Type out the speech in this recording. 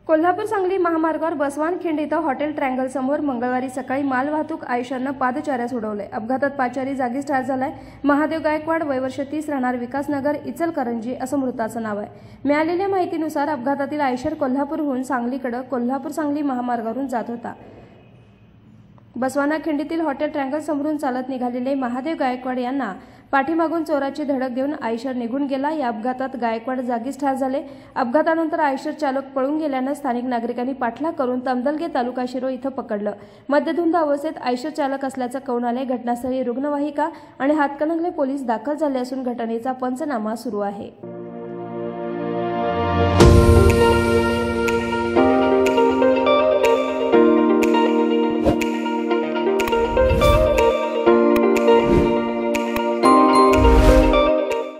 कोल्हापूर सांगली महामार्गावर बसवानखिंड इथं hotel triangle समोर मंगळवारी सकाळी मालवाहतूक आयशरनं पादचाऱ्यास उडवले। अपघातात पादचारी जागीच ठार झालाय। महादेव गायकवाड वय वर्ष 30 राहणार विकासनगर इचलकरंजी असं मृताचं नाव आहे। मिळालेल्या माहितीनुसार अपघातातील आयशर कोल्हापूरहून सांगलीकडे कोल्हापूर सांगली महामार्गावरून जात होता। बसवाना खिंडीतील हॉटेल ट्रँगल समोरून चालत निघालेले महादेव गायकवाड यांना पाठीमागून चोराची धडक देऊन आयशर निघून गेला। या अपघातात गायकवाड जागीच ठार झाले। अपघातानंतर आयशर चालक पळून गेल्यानं स्थानिक नागरिकांनी पाठलाग करून तमदलगे तालुका शिरोळ इथं पकडलं। मद्यधुंद अवस्थेत आयशर चालक असल्याचं कळून आले। घटनास्थळी रुग्णवाहिका आणि हातकणंगले पोलीस दाखल झाले असून घटनेचा पंचनामा सुरू आहे।